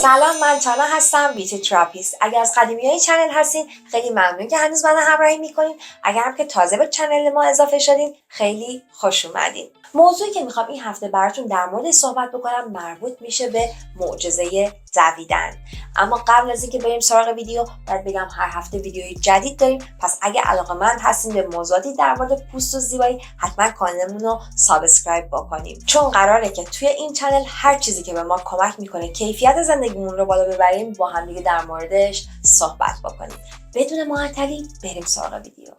سلام، من تانا هستم، بیوتی تراپیست. اگر از قدیمی های چنل هستین خیلی ممنون که هنوز من همراهی میکنین. اگر هم که تازه به چنل ما اضافه شدین خیلی خوش اومدین. موضوعی که میخوام این هفته براتون در مورد صحبت بکنم مربوط میشه به معجزه دویدن. اما قبل از اینکه بریم سراغ ویدیو باید بگم هر هفته ویدیوی جدید داریم، پس اگه علاقه‌مند هستین به موضوعاتی در مورد پوست و زیبایی حتما کانالمون رو سابسکرایب بکنیم، چون قراره که توی این چنل هر چیزی که به ما کمک میکنه کیفیت زندگیمون رو بالا ببریم با هم دیگه در موردش صحبت بکنیم. بدون معطلی بریم سراغ ویدیو.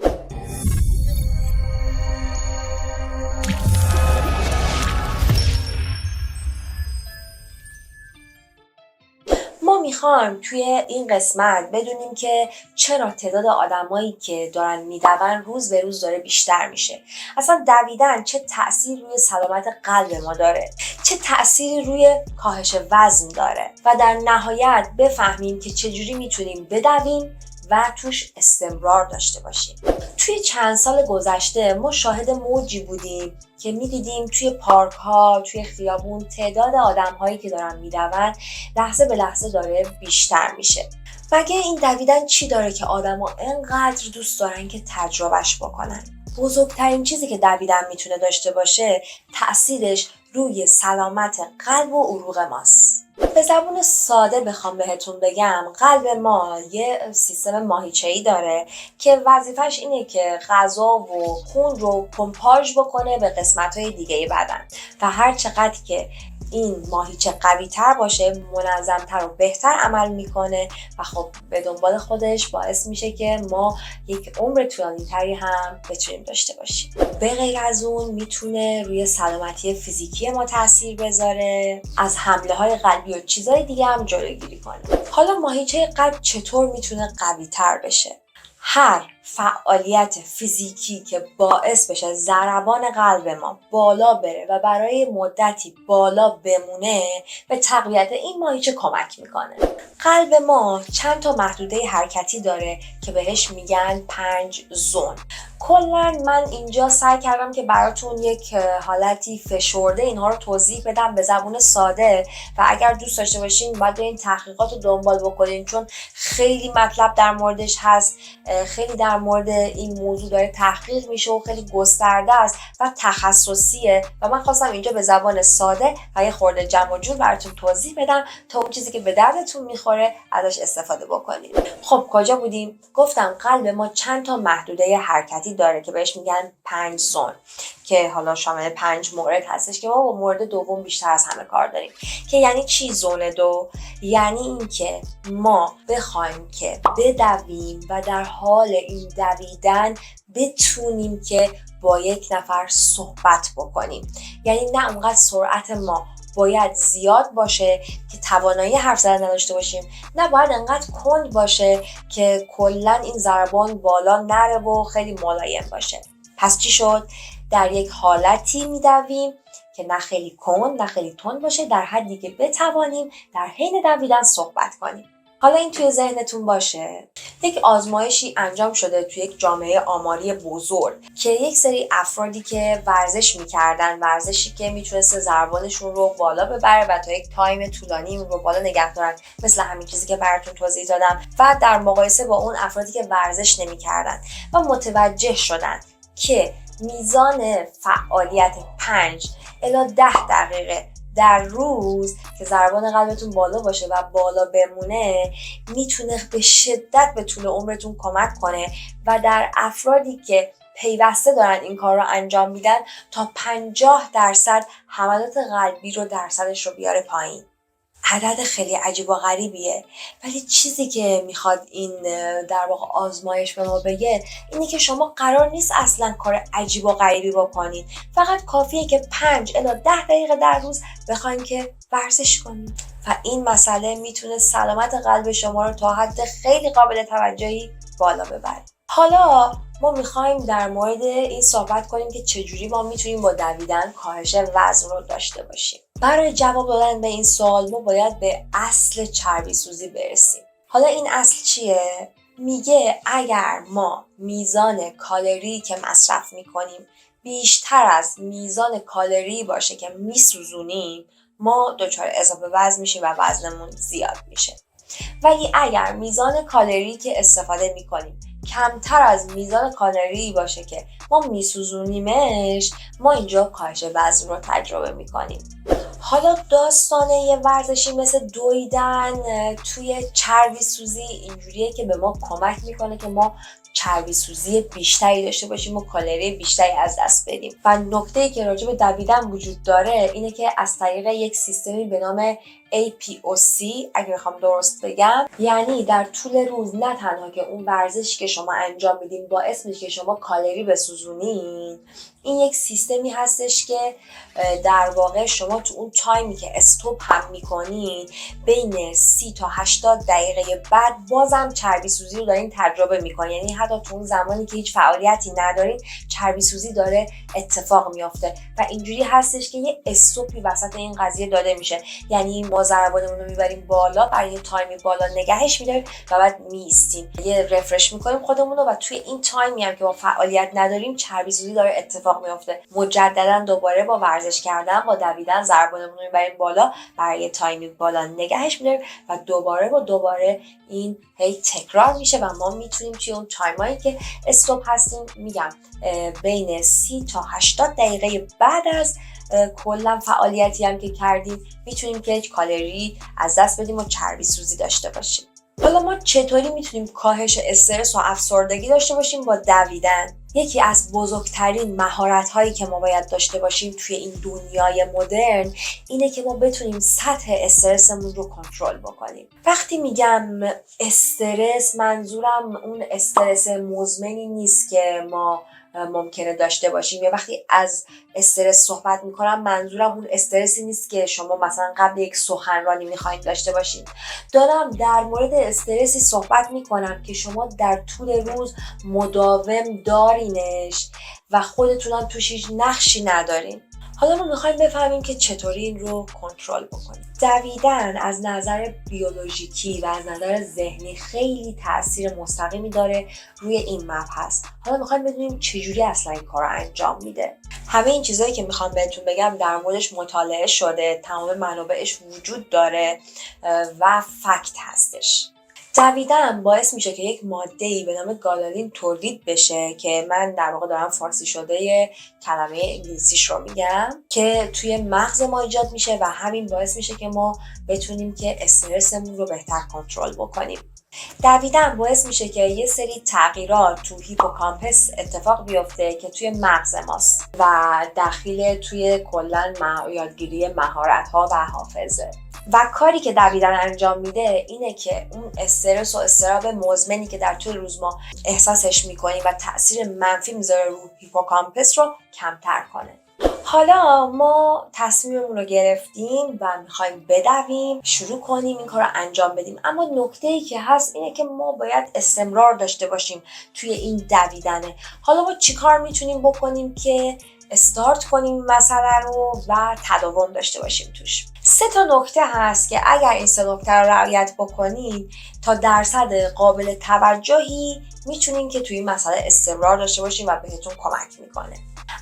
ما میخوایم توی این قسمت بدونیم که چرا تعداد آدمایی که دارن میدون روز به روز داره بیشتر میشه. اصلا دویدن چه تأثیر روی سلامت قلب ما داره، چه تأثیری روی کاهش وزن داره و در نهایت بفهمیم که چجوری میتونیم بدویم و توش استمرار داشته باشیم. توی چند سال گذشته ما شاهد موجی بودیم که میدیدیم توی پارک ها، توی خیابون تعداد آدم هایی که دارن میدون لحظه به لحظه داره بیشتر میشه. مگه این دویدن چی داره که آدما انقدر دوست دارن که تجربهش بکنن؟ بزرگترین چیزی که دویدن میتونه داشته باشه تأثیرش روی سلامت قلب و عروق ماست. به زبون ساده بخوام بهتون بگم، قلب ما یه سیستم ماهیچه‌ای داره که وظیفش اینه که غذا و خون رو پمپاژ بکنه به قسمت‌های دیگه بدن و هر چقدر که این ماهیچه قوی تر باشه منظم‌تر و بهتر عمل میکنه و خب به دنبال خودش باعث میشه که ما یک عمر طولانی‌تری هم بتونیم داشته باشیم. به غیر از اون میتونه روی سلامتی فیزیکی ما تاثیر بذاره، از حمله‌های قلبی و چیزای دیگه هم جلوگیری کنه. حالا ماهیچه قلب چطور میتونه قوی تر بشه؟ هر فعالیت فیزیکی که باعث بشه ضربان قلب ما بالا بره و برای مدتی بالا بمونه به تقویت این ماهیچه کمک میکنه. قلب ما چند تا محدوده حرکتی داره که بهش میگن 5 زون. کلا من اینجا سعی کردم که براتون یک حالتی فشرده اینها رو توضیح بدم به زبون ساده و اگر دوست داشته باشین باید این تحقیقات رو دنبال بکنین، چون خیلی مطلب در موردش هست، خیلی در مورد این موضوع داره تحقیق میشه و خیلی گسترده است و تخصصیه و من خواستم اینجا به زبان ساده و یه خورده جمع و جور براتون توضیح بدم تا اون چیزی که به دردتون میخوره ازش استفاده بکنید. خب کجا بودیم؟ گفتم قلب ما چند تا محدوده حرکتی داره که بهش میگن 5 زون که حالا شامل 5 مورد هستش که ما با مورد دوم بیشتر از همه کار داریم. که یعنی چی زون 2؟ یعنی این که ما بخوایم که بدویم و در حال این دویدن بتونیم که با یک نفر صحبت بکنیم. یعنی نه اونقدر سرعت ما باید زیاد باشه که توانایی حرف زدن نداشته باشیم، نه باید انقدر کند باشه که کلا این ضربان بالا نره و خیلی ملایم باشه. پس چی شد؟ در یک حالتی میدویم که نه خیلی کند نه خیلی تند باشه، در حدی که بتوانیم در حین دویدن صحبت کنیم. حالا این توی ذهنتون باشه، یک آزمایشی انجام شده توی یک جامعه آماری بزرگ که یک سری افرادی که ورزش میکردن، ورزشی که میتونسته ضربانشون رو بالا ببره و تا یک تایم طولانی اون رو بالا نگه دارن، مثل همین چیزی که براتون توضیح دادم، و در مقایسه با اون افرادی که ورزش نمیکردن و متوجه شدن که میزان فعالیت 5 الی 10 دقیقه در روز که ضربان قلبتون بالا باشه و بالا بمونه میتونه به شدت به طول عمرتون کمک کنه و در افرادی که پیوسته دارن این کار رو انجام میدن تا 50% حملات قلبی رو درصدش رو بیاره پایین. عدد خیلی عجیب و غریبیه، ولی چیزی که میخواد این در واقع آزمایش به ما بگه اینه که شما قرار نیست اصلا کار عجیب و غریبی بکنید، فقط کافیه که 5 الی 10 دقیقه در روز بخواید که ورزش کنید و این مسئله میتونه سلامت قلب شما رو تا حد خیلی قابل توجهی بالا ببره. حالا ما میخوایم در مورد این صحبت کنیم که چجوری ما میتونیم با دویدن کاهش وزن رو داشته باشیم. برای جواب دادن به این سوال ما باید به اصل چربی سوزی برسیم. حالا این اصل چیه؟ میگه اگر ما میزان کالری که مصرف میکنیم بیشتر از میزان کالری باشه که میسوزونیم، ما دچار اضافه وزن میشیم و وزنمون زیاد میشه. ولی اگر میزان کالری که استفاده میکنیم کمتر از میزان کالری باشه که ما میسوزونیمش، ما اینجا کاهش وزن رو تجربه میکنیم. حالا داستانه یه ورزشی مثل دویدن توی چربی سوزی اینجوریه که به ما کمک میکنه که ما چربی سوزی بیشتری داشته باشیم و کالری بیشتری از دست بدیم. و نکته‌ای که راجع به دویدن وجود داره اینه که از طریق یک سیستمی به نام APOC، اگه بخوام درست بگم، یعنی در طول روز نه تنها که اون ورزشی که شما انجام میدین باعث میشه که شما کالری بسوزونین، این یک سیستمی هستش که در واقع شما تو اون تایمی که استوب هم میکنین بین 30 تا 80 دقیقه بعد بازم چربی سوزی رو دارین تجربه میکنین. یعنی حتی تو اون زمانی که هیچ فعالیتی ندارین چربی سوزی داره اتفاق میافته و اینجوری هستش که یه استوپی وسط این قضیه داده میشه. یعنی ما ضربانمون رو میبریم بالا، برای یه تایمی بالا نگهش میداریم و بعد میایستیم، یه رفرش میکنیم خودمون رو و توی این تایمی هم که ما فعالیت نداریم چربی سوزی داره اتفاق میافته. مجددا دوباره با ورزش کردن، با دویدن ضربانمون رو میبریم بالا، برای یه تایمی بالا نگهش میداریم و دوباره این هی تکرار میشه و ما میتونیم توی اون تایمایی که استاپ هستیم، میگم بین 30 تا 80 دقیقه بعد از کلا فعالیتی هم که کردیم میتونیم که کالری از دست بدیم و چربی سوزی داشته باشیم. حالا ما چطوری میتونیم کاهش استرس و افسردگی داشته باشیم با دویدن؟ یکی از بزرگترین مهارت‌هایی که ما باید داشته باشیم توی این دنیای مدرن اینه که ما بتونیم سطح استرسمون رو کنترل بکنیم. وقتی میگم استرس، منظورم اون استرس مزمنی نیست که ما ممکنه داشته باشیم. یا وقتی از استرس صحبت میکنم منظورم اون استرسی نیست که شما مثلا قبل یک سخنرانی میخواید داشته باشین. دارم در مورد استرسی صحبت میکنم که شما در طول روز مداوم دارینش و خودتونم توش هیچ نقشی ندارین. حالا ما میخوایم بفهمیم که چطوری این رو کنترل بکنیم. دویدن از نظر بیولوژیکی و از نظر ذهنی خیلی تاثیر مستقیمی داره روی این مبحث. حالا میخوایم بدونیم چجوری اصلا این کار رو انجام میده. همه این چیزایی که میخوام بهتون بگم در موردش مطالعه شده، تمام منابعش وجود داره و فکت هستش. دویدن باعث میشه که یک ماده‌ای به نام گالالین تولید بشه که من در واقع دارم فارسی شده کلمه انگلیسیش رو میگم، که توی مغز ما ایجاد میشه و همین باعث میشه که ما بتونیم که استرسمون رو بهتر کنترل بکنیم. دویدن باعث میشه که یه سری تغییرات تو هیپوکامپس اتفاق بیفته که توی مغز ماست و دخیل توی کلاً یادگیری مهارت‌ها و حافظه. و کاری که دویدن انجام میده اینه که اون استرس و اضطراب مزمنی که در طول روز ما احساسش میکنیم و تاثیر منفی میذاره رو هیپوکامپس رو کمتر کنه. حالا ما تصمیممون رو گرفتیم و میخوایم بدویم، شروع کنیم این کار رو انجام بدیم، اما نکته‌ای که هست اینه که ما باید استمرار داشته باشیم توی این دویدنه. حالا ما چیکار میتونیم بکنیم که استارت کنیم مسئله رو و تداوم داشته باشیم توش؟ 3 نکته هست که اگر این 3 نکته رو رعایت بکنید تا درصد قابل توجهی میتونین که توی این مسئله استمرار داشته باشین و بهتون کمک میکنه.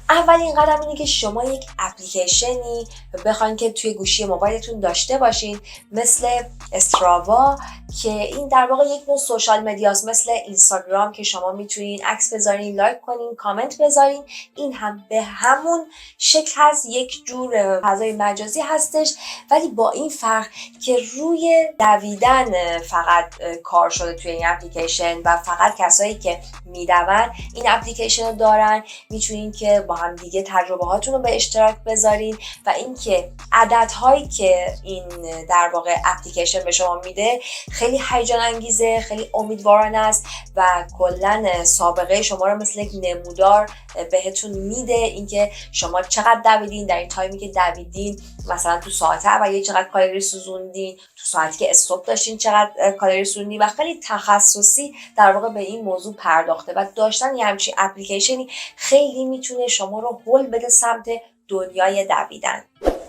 اولین قدم اینه که شما یک اپلیکیشنی بخواین که توی گوشی موبایلتون داشته باشین مثل استراوا، که این در واقع یک نوع سوشال مدیاست مثل اینستاگرام که شما میتونین عکس بذارین، لایک کنین، کامنت بذارین. این هم به همون شکل هست، یک جور فضای مجازی هستش، ولی با این فرق که روی دویدن فقط کار شده توی این اپلیکیشن و فقط کسایی که میدون این اپلیکیشن رو دارن میتونین که با هم دیگه تجربه هاتون رو به اشتراک بذارین و اینکه عددهایی که این در واقع اپلیکیشن به شما میده خیلی هیجان انگیزه، خیلی امیدوارانه است و کلا سابقه شما رو مثل یک نمودار بهتون میده، اینکه شما چقدر دویدین در این تایمی که دویدین، مثلا تو ساعت اولیه چقدر کالری سوزوندین، تو ساعتی که استاپ داشتین چقدر کالری سوزوندین و خیلی تخصصی در واقع به این موضوع پرداخته و داشتن یه همچین اپلیکیشنی خیلی میتونه شما رو هول بده سمت دنیای دویدن.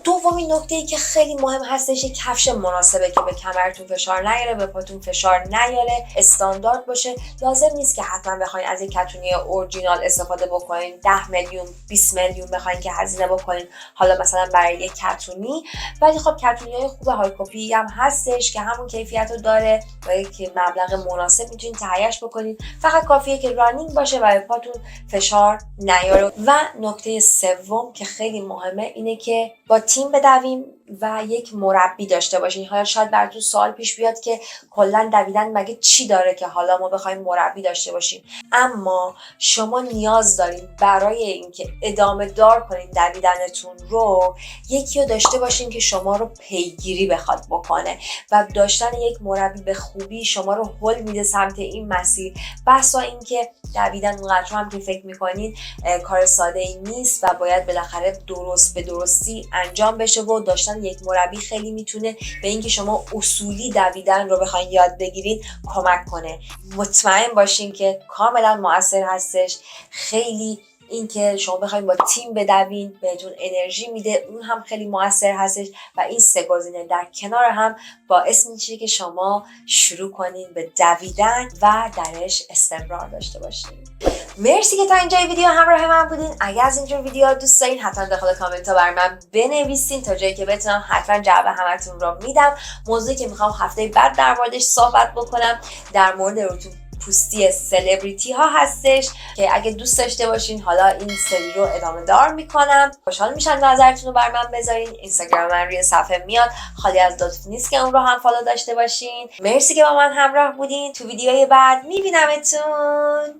دومین نکته‌ای که خیلی مهم هستش یک کفش مناسبه که به کمرتون فشار نیاره، به پاتون فشار نیاره، استاندارد باشه. لازم نیست که حتما بخواید از یک کتونی اورجینال استفاده بکنین، 10 میلیون 20 میلیون بخواید که هزینه بکنین حالا مثلا برای یک کتونی. ولی خب کتونی‌های خوب های کپی هم هستش که همون کیفیت رو داره و یک مبلغ مناسب میتونید تهیه‌اش بکنید. فقط کافیه که رانینگ باشه و به پاتون فشار نیاره. و نکته سوم که خیلی مهمه اینه که با تیم بدویم و یک مربی داشته باشین. حالا شاید براتون سوال پیش بیاد که کلا دویدن مگه چی داره که حالا ما بخوایم مربی داشته باشیم؟ اما شما نیاز دارین برای اینکه ادامه دار کنین دویدنتون رو یکی رو داشته باشین که شما رو پیگیری بخواد بکنه و داشتن یک مربی به خوبی شما رو هل میده سمت این مسیر. بسا اینکه دویدن اونقدر هم که فکر میکنین کار ساده ای نیست و باید بالاخره درست به درستی انجام بشه و داشتن یک مربی خیلی میتونه به اینکه شما اصولی دویدن رو بخواید یاد بگیرید کمک کنه. مطمئن باشین که کاملا مؤثر هستش. خیلی اینکه شما بخواید با تیم بدوین بهتون انرژی میده، اون هم خیلی موثر هستش و این سه گزینه در کنار هم باعث میشه که شما شروع کنین به دویدن و درش استمرار داشته باشین. مرسی که تا اینجای ویدیو همراه من بودین. اگر از اینجور ویدیوها دوست دارین حتما داخل کامنت ها بر من بنویسین تا جایی که بتونم حتما جواب همتون رو میدم. موضوعی که میخوام هفته بعد در موردش صحبت بکنم در مورد رطوبت پوستی سلبریتی ها هستش که اگه دوست داشته باشین حالا این سری رو ادامه دار میکنم. خوشحال میشم نظرتون رو بر من بذارین. اینستاگرام من روی صفحه میاد، خالی از لطف نیست که اون رو هم فالو داشته باشین. مرسی که با من همراه بودین. تو ویدیوهای بعد میبینمتون.